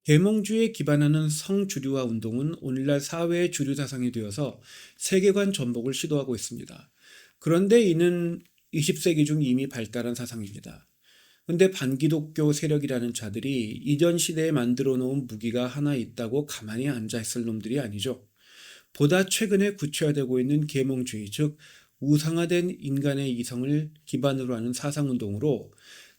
계몽주의에 기반하는 성주류화 운동은 오늘날 사회의 주류 사상이 되어서 세계관 전복을 시도하고 있습니다. 그런데 이는 20세기 중 이미 발달한 사상입니다. 근데 반기독교 세력이라는 자들이 이전 시대에 만들어 놓은 무기가 하나 있다고 가만히 앉아 있을 놈들이 아니죠. 보다 최근에 구체화되고 있는 계몽주의, 즉 우상화된 인간의 이성을 기반으로 하는 사상운동으로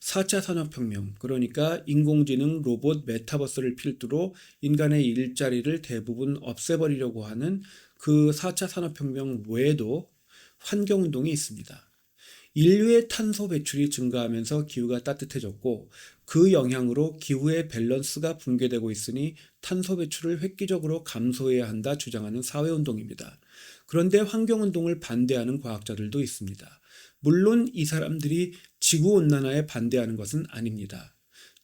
4차 산업혁명, 그러니까 인공지능, 로봇, 메타버스를 필두로 인간의 일자리를 대부분 없애버리려고 하는 그 4차 산업혁명 외에도 환경운동이 있습니다. 인류의 탄소 배출이 증가하면서 기후가 따뜻해졌고 그 영향으로 기후의 밸런스가 붕괴되고 있으니 탄소 배출을 획기적으로 감소해야 한다 주장하는 사회운동입니다. 그런데 환경운동을 반대하는 과학자들도 있습니다. 물론 이 사람들이 지구온난화에 반대하는 것은 아닙니다.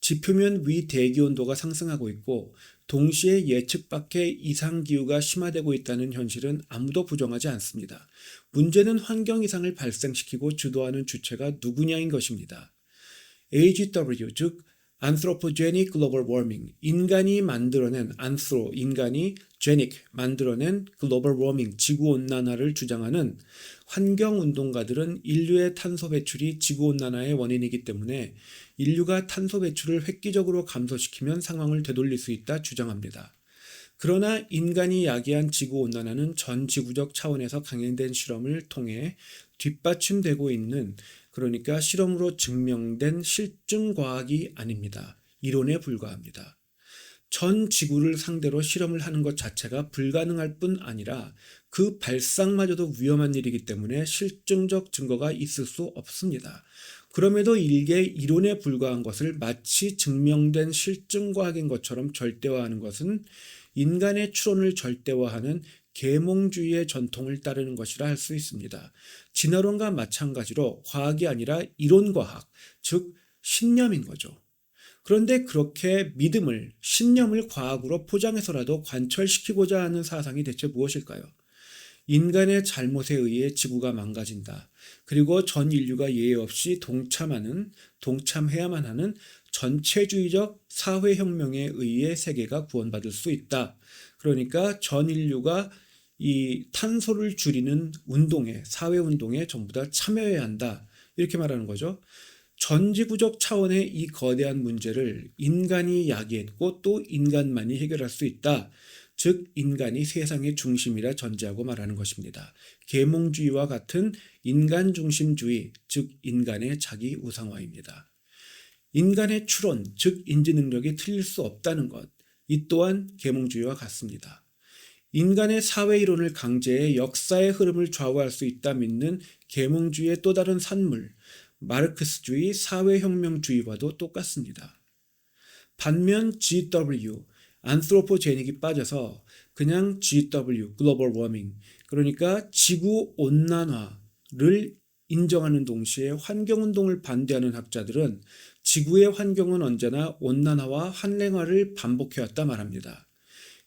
지표면 위 대기온도가 상승하고 있고 동시에 예측 밖의 이상기후가 심화되고 있다는 현실은 아무도 부정하지 않습니다. 문제는 환경 이상을 발생시키고 주도하는 주체가 누구냐인 것입니다. AGW, 즉 Anthropogenic Global Warming, 인간이 만들어낸 인간이 genic, 만들어낸 Global Warming, 지구온난화를 주장하는 환경운동가들은 인류의 탄소 배출이 지구온난화의 원인이기 때문에 인류가 탄소 배출을 획기적으로 감소시키면 상황을 되돌릴 수 있다 주장합니다. 그러나 인간이 야기한 지구온난화는 전 지구적 차원에서 강행된 실험을 통해 뒷받침되고 있는, 그러니까 실험으로 증명된 실증 과학이 아닙니다. 이론에 불과합니다. 전 지구를 상대로 실험을 하는 것 자체가 불가능할 뿐 아니라 그 발상마저도 위험한 일이기 때문에 실증적 증거가 있을 수 없습니다. 그럼에도 일개 이론에 불과한 것을 마치 증명된 실증과학인 것처럼 절대화하는 것은 인간의 추론을 절대화하는 계몽주의의 전통을 따르는 것이라 할 수 있습니다. 진화론과 마찬가지로 과학이 아니라 이론과학, 즉 신념인 거죠. 그런데 그렇게 믿음을, 신념을 과학으로 포장해서라도 관철시키고자 하는 사상이 대체 무엇일까요? 인간의 잘못에 의해 지구가 망가진다. 그리고 전 인류가 예외 없이 동참해야만 하는 전체주의적 사회혁명에 의해 세계가 구원받을 수 있다. 그러니까 전 인류가 이 탄소를 줄이는 운동에, 사회운동에 전부 다 참여해야 한다. 이렇게 말하는 거죠. 전지구적 차원의 이 거대한 문제를 인간이 야기했고 또 인간만이 해결할 수 있다. 즉 인간이 세상의 중심이라 전제하고 말하는 것입니다. 계몽주의와 같은 인간 중심주의, 즉 인간의 자기 우상화입니다. 인간의 추론, 즉 인지 능력이 틀릴 수 없다는 것, 이 또한 계몽주의와 같습니다. 인간의 사회 이론을 강제해 역사의 흐름을 좌우할 수 있다 믿는 계몽주의의 또 다른 산물, 마르크스주의 사회혁명주의와도 똑같습니다. 반면 GW, 안트로포제닉이 빠져서 그냥 GW, 글로벌 워밍, 그러니까 지구 온난화를 인정하는 동시에 환경운동을 반대하는 학자들은 지구의 환경은 언제나 온난화와 한랭화를 반복해왔다 말합니다.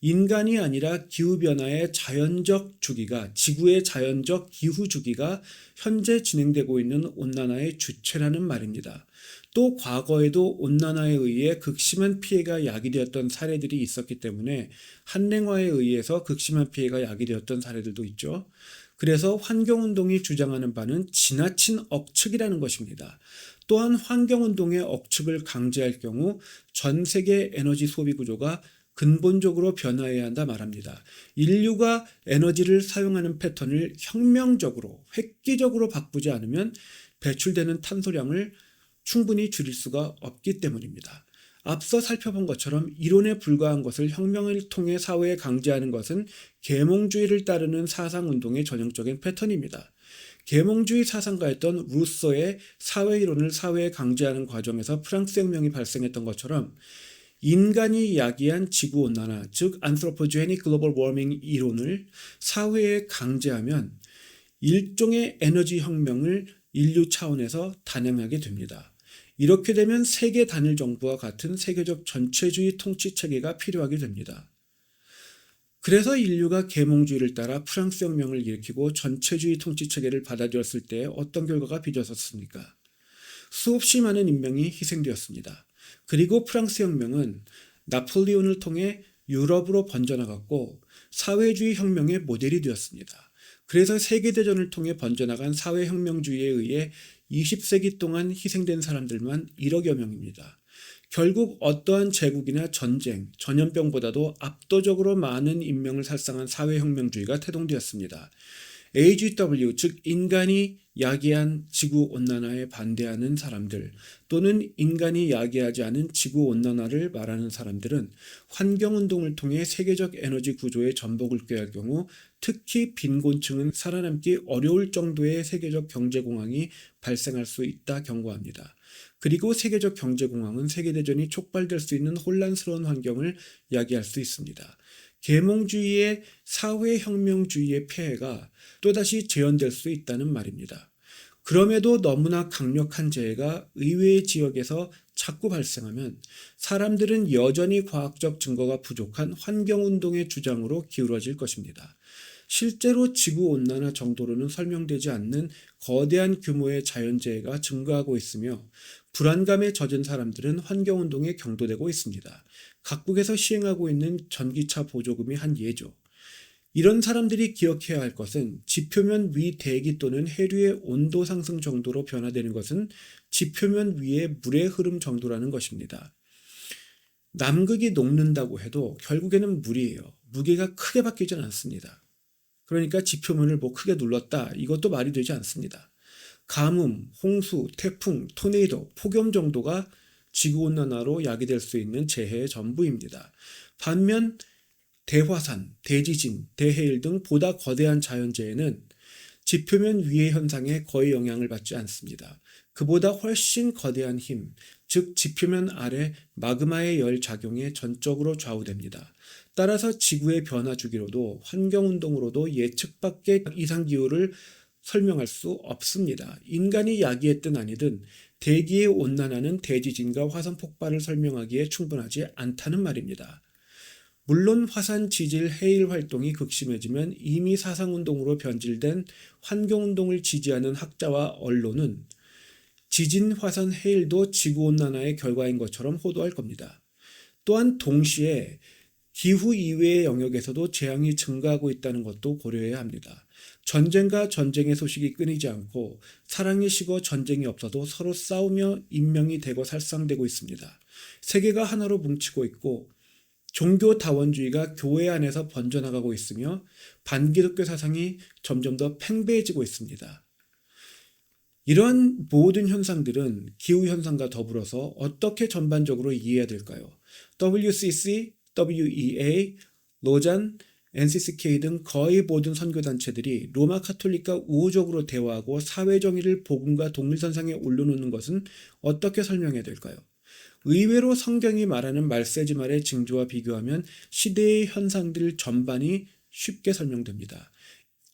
인간이 아니라 기후변화의 자연적 주기가, 지구의 자연적 기후 주기가 현재 진행되고 있는 온난화의 주체라는 말입니다. 또 과거에도 온난화에 의해 극심한 피해가 야기되었던 사례들이 있었기 때문에 한랭화에 의해서 극심한 피해가 야기되었던 사례들도 있죠. 그래서 환경운동이 주장하는 바는 지나친 억측이라는 것입니다. 또한 환경운동의 억측을 강제할 경우 전 세계 에너지 소비 구조가 근본적으로 변화해야 한다 말합니다. 인류가 에너지를 사용하는 패턴을 혁명적으로, 획기적으로 바꾸지 않으면 배출되는 탄소량을 충분히 줄일 수가 없기 때문입니다. 앞서 살펴본 것처럼 이론에 불과한 것을 혁명을 통해 사회에 강제하는 것은 계몽주의를 따르는 사상운동의 전형적인 패턴입니다. 계몽주의 사상가였던 루소의 사회이론을 사회에 강제하는 과정에서 프랑스 혁명이 발생했던 것처럼 인간이 야기한 지구온난화, 즉 안트로포제닉 글로벌 워밍 이론을 사회에 강제하면 일종의 에너지 혁명을 인류 차원에서 단행하게 됩니다. 이렇게 되면 세계 단일 정부와 같은 세계적 전체주의 통치 체계가 필요하게 됩니다. 그래서 인류가 계몽주의를 따라 프랑스 혁명을 일으키고 전체주의 통치 체계를 받아들였을 때 어떤 결과가 빚어졌습니까? 수없이 많은 인명이 희생되었습니다. 그리고 프랑스 혁명은 나폴레온을 통해 유럽으로 번져나갔고 사회주의 혁명의 모델이 되었습니다. 그래서 세계대전을 통해 번져나간 사회혁명주의에 의해 20세기 동안 희생된 사람들만 1억여 명입니다. 결국 어떠한 제국이나 전쟁, 전염병보다도 압도적으로 많은 인명을 살상한 사회혁명주의가 태동되었습니다. AGW, 즉 인간이 야기한 지구온난화에 반대하는 사람들 또는 인간이 야기하지 않은 지구온난화를 말하는 사람들은 환경운동을 통해 세계적 에너지 구조의 전복을 꾀할 경우 특히 빈곤층은 살아남기 어려울 정도의 세계적 경제공황이 발생할 수 있다 경고합니다. 그리고 세계적 경제공황은 세계대전이 촉발될 수 있는 혼란스러운 환경을 야기할 수 있습니다. 계몽주의의 사회혁명주의의 폐해가 또다시 재현될 수 있다는 말입니다. 그럼에도 너무나 강력한 재해가 의외의 지역에서 자꾸 발생하면 사람들은 여전히 과학적 증거가 부족한 환경운동의 주장으로 기울어질 것입니다. 실제로 지구온난화 정도로는 설명되지 않는 거대한 규모의 자연재해가 증가하고 있으며 불안감에 젖은 사람들은 환경운동에 경도되고 있습니다. 각국에서 시행하고 있는 전기차 보조금이 한 예죠. 이런 사람들이 기억해야 할 것은 지표면 위 대기 또는 해류의 온도 상승 정도로 변화되는 것은 지표면 위의 물의 흐름 정도라는 것입니다. 남극이 녹는다고 해도 결국에는 물이에요. 무게가 크게 바뀌지는 않습니다. 그러니까 지표면을 크게 눌렀다, 이것도 말이 되지 않습니다. 가뭄, 홍수, 태풍, 토네이도, 폭염 정도가 지구온난화로 야기될 수 있는 재해의 전부입니다. 반면 대화산, 대지진, 대해일 등 보다 거대한 자연재해는 지표면 위의 현상에 거의 영향을 받지 않습니다. 그보다 훨씬 거대한 힘, 즉 지표면 아래 마그마의 열 작용에 전적으로 좌우됩니다. 따라서 지구의 변화 주기로도 환경운동으로도 예측 밖의 이상기후를 설명할 수 없습니다. 인간이 야기했든 아니든 대기의 온난화는 대지진과 화산 폭발을 설명하기에 충분하지 않다는 말입니다. 물론 화산, 지질, 해일 활동이 극심해지면 이미 사상운동으로 변질된 환경운동을 지지하는 학자와 언론은 지진, 화산, 해일도 지구온난화의 결과인 것처럼 호도할 겁니다. 또한 동시에 기후 이외의 영역에서도 재앙이 증가하고 있다는 것도 고려해야 합니다. 전쟁과 전쟁의 소식이 끊이지 않고 사랑이 식어 전쟁이 없어도 서로 싸우며 인명이 되고 살상되고 있습니다. 세계가 하나로 뭉치고 있고 종교 다원주의가 교회 안에서 번져나가고 있으며 반기독교 사상이 점점 더 팽배해지고 있습니다. 이러한 모든 현상들은 기후현상과 더불어서 어떻게 전반적으로 이해해야 될까요? WCC, WEA, 로잔, NCCK 등 거의 모든 선교단체들이 로마 카톨릭과 우호적으로 대화하고 사회정의를 복음과 동일선상에 올려놓는 것은 어떻게 설명해야 될까요? 의외로 성경이 말하는 말세지 말의 징조와 비교하면 시대의 현상들 전반이 쉽게 설명됩니다.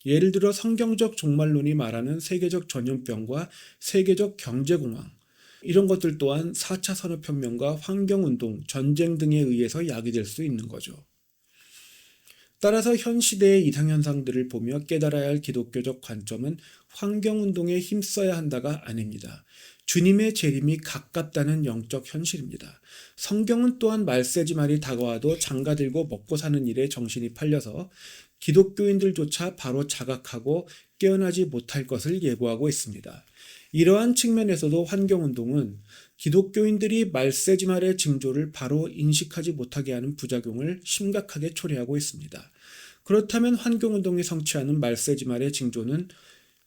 예를 들어 성경적 종말론이 말하는 세계적 전염병과 세계적 경제공황, 이런 것들 또한 4차 산업혁명과 환경운동, 전쟁 등에 의해서 야기될 수 있는 거죠. 따라서 현 시대의 이상현상들을 보며 깨달아야 할 기독교적 관점은 환경운동에 힘써야 한다가 아닙니다. 주님의 재림이 가깝다는 영적 현실입니다. 성경은 또한 말세지 말이 다가와도 장가들고 먹고 사는 일에 정신이 팔려서 기독교인들조차 바로 자각하고 깨어나지 못할 것을 예고하고 있습니다. 이러한 측면에서도 환경운동은 기독교인들이 말세지 말의 징조를 바로 인식하지 못하게 하는 부작용을 심각하게 초래하고 있습니다. 그렇다면 환경운동이 성취하는 말세지 말의 징조는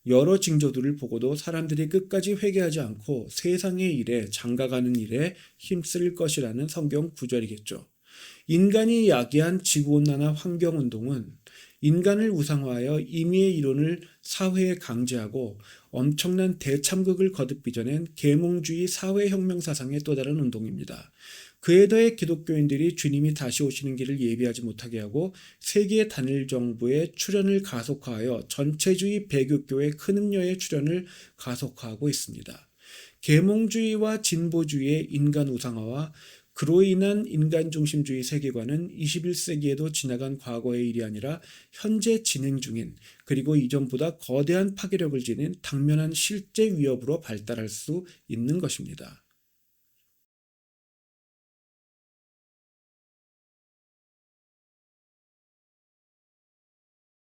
여러 징조들을 보고도 사람들이 끝까지 회개하지 않고 세상의 일에 장가가는 일에 힘쓸 것이라는 성경 구절이겠죠. 인간이 야기한 지구온난화 환경운동은 인간을 우상화하여 임의의 이론을 사회에 강제하고 엄청난 대참극을 거듭 빚어낸 계몽주의 사회혁명 사상의 또 다른 운동입니다. 그에 더해 기독교인들이 주님이 다시 오시는 길을 예비하지 못하게 하고 세계 단일 정부의 출현을 가속화하여 전체주의 배교교의 큰 음녀의 출현을 가속화하고 있습니다. 계몽주의와 진보주의의 인간 우상화와 그로 인한 인간중심주의 세계관은 21세기에도 지나간 과거의 일이 아니라 현재 진행 중인, 그리고 이전보다 거대한 파괴력을 지닌 당면한 실제 위협으로 발달할 수 있는 것입니다.